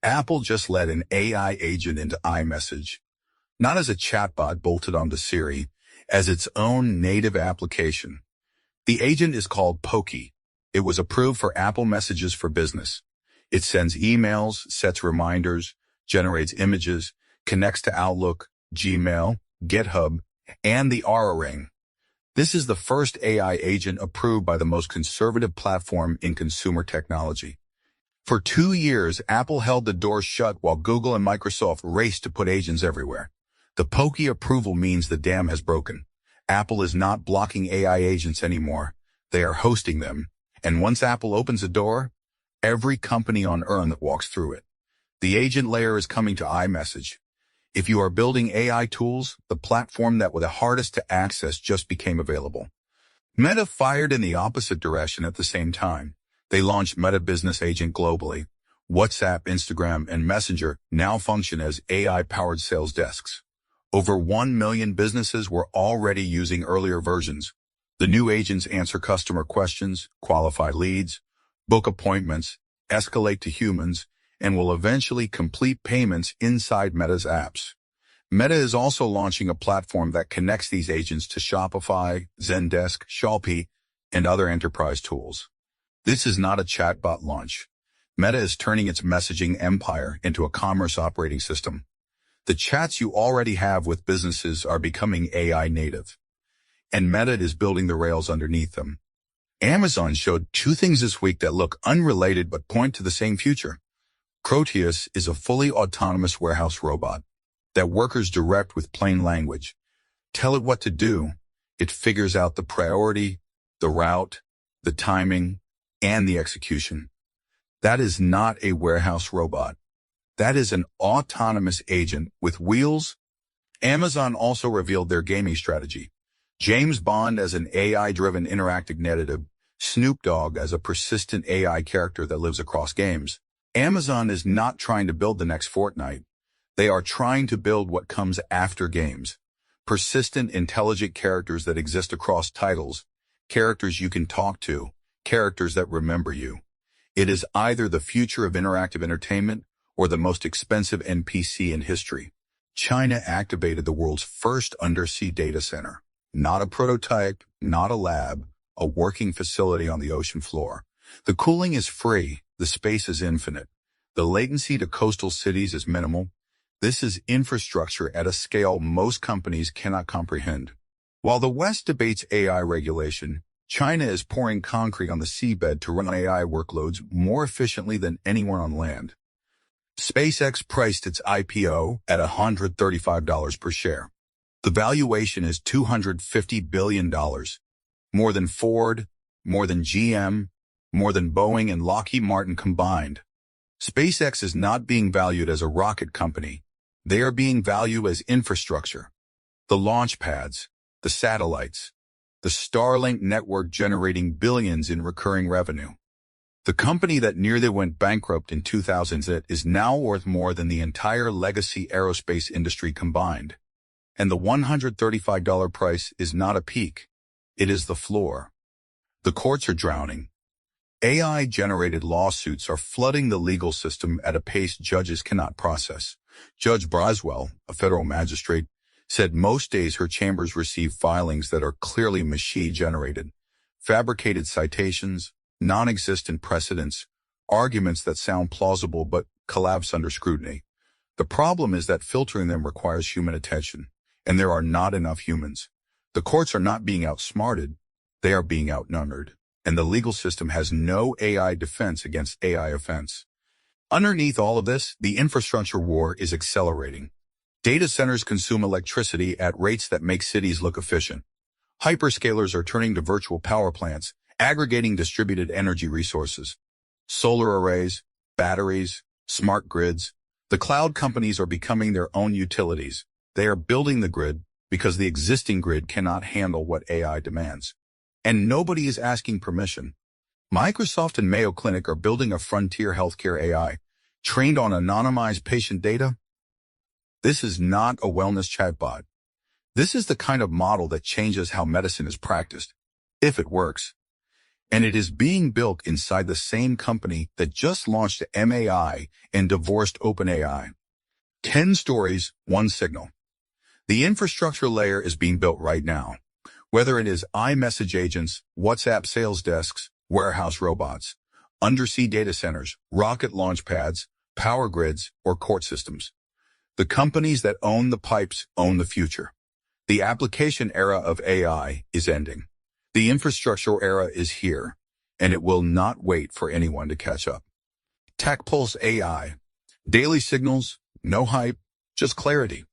Apple just let an AI agent into iMessage, not as a chatbot bolted onto Siri, as its own native application. The agent is called Pokey. It was approved for Apple Messages for Business. It sends emails, sets reminders, generates images, connects to Outlook, Gmail, GitHub, and the Aura Ring. This is the first AI agent approved by the most conservative platform in consumer technology. For 2 years, Apple held the door shut while Google and Microsoft raced to put agents everywhere. The Pokey approval means the dam has broken. Apple is not blocking AI agents anymore. They are hosting them. And once Apple opens a door, every company on Earth walks through it. The agent layer is coming to iMessage. If you are building AI tools, the platform that was the hardest to access just became available. Meta fired in the opposite direction at the same time. They launched Meta Business Agent globally. WhatsApp, Instagram, and Messenger now function as AI-powered sales desks. Over 1 million businesses were already using earlier versions. The new agents answer customer questions, qualify leads, book appointments, escalate to humans, and will eventually complete payments inside Meta's apps. Meta is also launching a platform that connects these agents to Shopify, Zendesk, Shopee, and other enterprise tools. This is not a chatbot launch. Meta is turning its messaging empire into a commerce operating system. The chats you already have with businesses are becoming AI native, and Meta is building the rails underneath them. Amazon showed 2 things this week that look unrelated but point to the same future. Proteus is a fully autonomous warehouse robot that workers direct with plain language. Tell it what to do. It figures out the priority, the route, the timing, and the execution. That is not a warehouse robot. That is an autonomous agent with wheels. Amazon also revealed their gaming strategy. James Bond as an AI-driven interactive narrative, Snoop Dogg as a persistent AI character that lives across games. Amazon is not trying to build the next Fortnite. They are trying to build what comes after games. Persistent, intelligent characters that exist across titles, characters you can talk to, characters that remember you. It is either the future of interactive entertainment or the most expensive NPC in history. China activated the world's first undersea data center. Not a prototype, not a lab, a working facility on the ocean floor. The cooling is free. The space is infinite. The latency to coastal cities is minimal. This is infrastructure at a scale most companies cannot comprehend. While the West debates AI regulation, China is pouring concrete on the seabed to run AI workloads more efficiently than anyone on land. SpaceX priced its IPO at $135 per share. The valuation is $250 billion. More than Ford, more than GM, more than Boeing and Lockheed Martin combined. SpaceX is not being valued as a rocket company. They are being valued as infrastructure. The launch pads, the satellites, the Starlink network generating billions in recurring revenue. The company that nearly went bankrupt in 2000 is now worth more than the entire legacy aerospace industry combined. And the $135 price is not a peak. It is the floor. The courts are drowning. AI-generated lawsuits are flooding the legal system at a pace judges cannot process. Judge Braswell, a federal magistrate, said most days her chambers receive filings that are clearly machine-generated, fabricated citations, non-existent precedents, arguments that sound plausible but collapse under scrutiny. The problem is that filtering them requires human attention, and there are not enough humans. The courts are not being outsmarted, they are being outnumbered, and the legal system has no AI defense against AI offense. Underneath all of this, the infrastructure war is accelerating. Data centers consume electricity at rates that make cities look efficient. Hyperscalers are turning to virtual power plants, aggregating distributed energy resources. Solar arrays, batteries, smart grids. The cloud companies are becoming their own utilities. They are building the grid because the existing grid cannot handle what AI demands. And nobody is asking permission. Microsoft and Mayo Clinic are building a frontier healthcare AI, trained on anonymized patient data. This is not a wellness chatbot. This is the kind of model that changes how medicine is practiced, if it works. and it is being built inside the same company that just launched MAI and divorced OpenAI. 10 stories, one signal. The infrastructure layer is being built right now. Whether it is iMessage agents, WhatsApp sales desks, warehouse robots, undersea data centers, rocket launch pads, power grids, or court systems. The companies that own the pipes own the future. The application era of AI is ending. The infrastructure era is here, and it will not wait for anyone to catch up. TechPulse AI. Daily signals, no hype, just clarity.